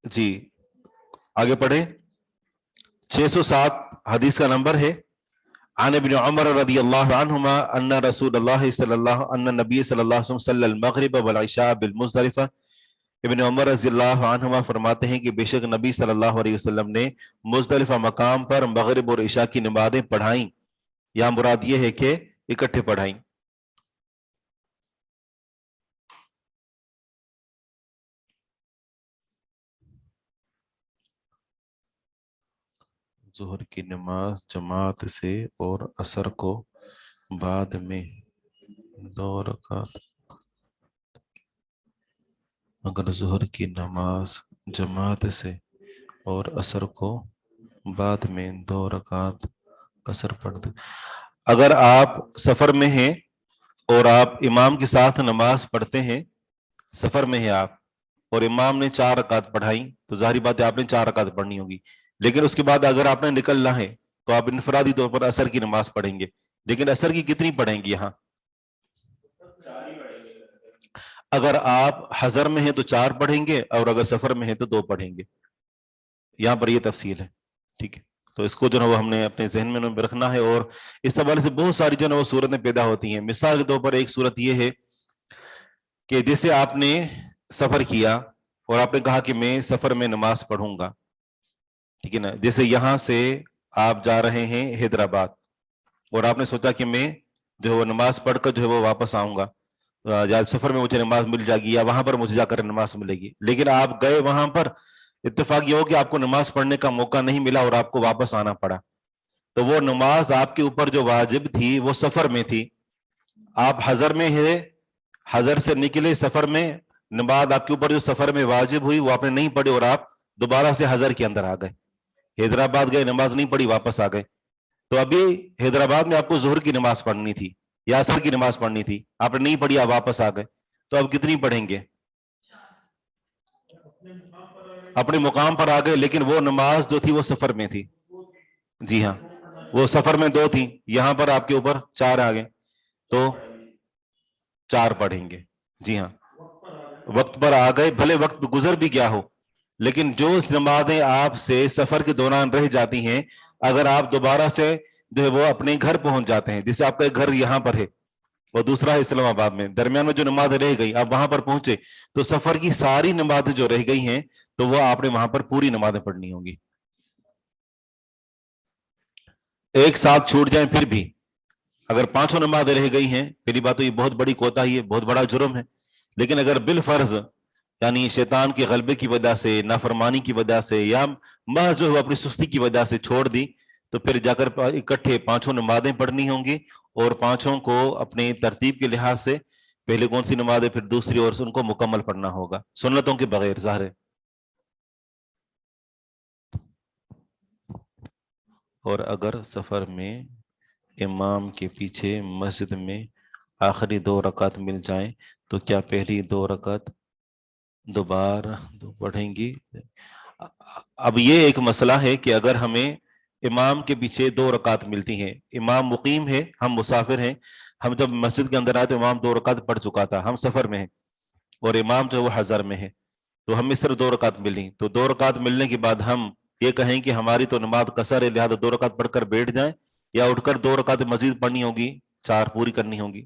جی آگے پڑھیں. 607 حدیث کا نمبر ہے. عن ابن عمر رضی اللہ عنہما ان رسول اللہ ان نبی صلی اللہ علیہ وسلم صلی المغرب والعشاء بالمزدلفہ. ابن عمر رضی اللہ عنہما فرماتے ہیں کہ بے شک نبی صلی اللہ علیہ وسلم نے مزدلفہ مقام پر مغرب اور عشاء کی نمازیں پڑھائیں. یہاں مراد یہ ہے کہ اکٹھے پڑھائیں. ظہر کی نماز جماعت سے اور عصر کو بعد میں 2 رکعت. اگر ظہر کی نماز جماعت سے اور عصر کو بعد میں 2 رکعت قصر پڑھ دیں. اگر آپ سفر میں ہیں اور آپ امام کے ساتھ نماز پڑھتے ہیں، سفر میں ہیں آپ اور امام نے 4 رکعت پڑھائی تو ظاہری بات ہے آپ نے 4 رکعت پڑھنی ہوگی. لیکن اس کے بعد اگر آپ نے نکلنا ہے تو آپ انفرادی طور پر عصر کی نماز پڑھیں گے. لیکن عصر کی کتنی پڑھیں گے؟ یہاں اگر آپ حضر میں ہیں تو 4 پڑھیں گے اور اگر سفر میں ہیں تو 2 پڑھیں گے. یہاں پر یہ تفصیل ہے. ٹھیک ہے، تو اس کو جو ہے وہ ہم نے اپنے ذہن میں رکھنا ہے. اور اس حوالے سے بہت ساری جو ہے وہ صورتیں پیدا ہوتی ہیں. مثال کے طور پر ایک صورت یہ ہے کہ جیسے آپ نے سفر کیا اور آپ نے کہا کہ میں سفر میں نماز پڑھوں گا، ٹھیک ہے نا. جیسے یہاں سے آپ جا رہے ہیں حیدرآباد اور آپ نے سوچا کہ میں جو ہے وہ نماز پڑھ کر جو ہے وہ واپس آؤں گا، یا سفر میں مجھے نماز مل جائے گی یا وہاں پر مجھے جا کر نماز ملے گی. لیکن آپ گئے وہاں پر، اتفاق یہ ہو کہ آپ کو نماز پڑھنے کا موقع نہیں ملا اور آپ کو واپس آنا پڑا. تو وہ نماز آپ کے اوپر جو واجب تھی وہ سفر میں تھی. آپ حضر میں ہے، حضر سے نکلے سفر میں، نماز آپ کے اوپر جو سفر میں واجب ہوئی وہ آپ نے نہیں پڑھی اور آپ دوبارہ سے حضر کے اندر آ گئے. حیدرآباد گئے، نماز نہیں پڑھی، واپس آ گئے. تو ابھی حیدرآباد میں آپ کو ظہر کی نماز پڑھنی تھی یا عصر کی نماز پڑھنی تھی، آپ نے نہیں پڑھی، آپ واپس آ گئے. تو اب کتنی پڑھیں گے؟ اپنے مقام پر آ گئے، لیکن وہ نماز جو تھی وہ سفر میں تھی. جی ہاں، وہ سفر میں 2 تھی، یہاں پر آپ کے اوپر 4 آ گئے تو 4 پڑھیں گے. جی ہاں، وقت پر آ گئے، بھلے وقت گزر بھی کیا ہو، لیکن جو نمازیں آپ سے سفر کے دوران رہ جاتی ہیں، اگر آپ دوبارہ سے جو ہے وہ اپنے گھر پہنچ جاتے ہیں، جیسے آپ کا گھر یہاں پر ہے اور دوسرا ہے اسلام آباد میں، درمیان میں جو نماز رہ گئی آپ وہاں پر پہنچے تو سفر کی ساری نمازیں جو رہ گئی ہیں تو وہ آپ نے وہاں پر پوری نمازیں پڑھنی ہوں گی. ایک ساتھ چھوٹ جائیں پھر بھی، اگر 5 نمازیں رہ گئی ہیں، پہلی بات تو یہ بہت بڑی کوتاہی ہے، بہت بڑا جرم ہے. لیکن اگر بالفرض یعنی شیطان کے غلبے کی وجہ سے، نافرمانی کی وجہ سے، یا محض جو اپنی سستی کی وجہ سے چھوڑ دی، تو پھر جا کر اکٹھے 5 نمازیں پڑھنی ہوں گی اور 5 کو اپنے ترتیب کے لحاظ سے پہلے کون سی نماز ہے پھر دوسری، اور ان کو مکمل پڑھنا ہوگا سنتوں کے بغیر، ظاہر ہے. اور اگر سفر میں امام کے پیچھے مسجد میں آخری 2 رکعت مل جائیں تو کیا پہلی 2 رکعت دوبارہ پڑھیں گی؟ اب یہ ایک مسئلہ ہے کہ اگر ہمیں امام کے پیچھے 2 رکعت ملتی ہیں، امام مقیم ہے، ہم مسافر ہیں، ہم جب مسجد کے اندر آئے تو امام 2 رکعت پڑھ چکا تھا، ہم سفر میں ہیں اور امام جو وہ حضر میں ہے، تو ہمیں صرف 2 رکعت ملی. تو 2 رکعت ملنے کے بعد ہم یہ کہیں کہ ہماری تو نماز قصر ہے لہذا 2 رکعت پڑھ کر بیٹھ جائیں، یا اٹھ کر 2 رکعت مزید پڑھنی ہوگی، 4 پوری کرنی ہوگی؟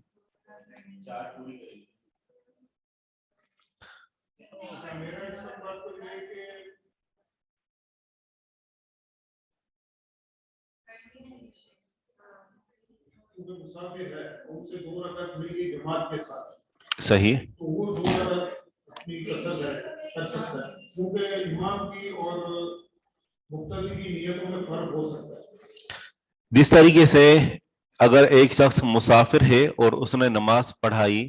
مسافر ہے ان سے 2 رکعت مل گئی جماعت کے ساتھ، صحیح، تو وہ 2 رکعت اپنی قصر ہے کر سکتا ہے، کیونکہ امام کی اور مقتدی کی نیتوں میں فرق ہو سکتا ہے. جس طریقے سے اگر ایک شخص مسافر ہے اور اس نے نماز پڑھائی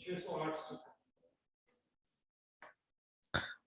608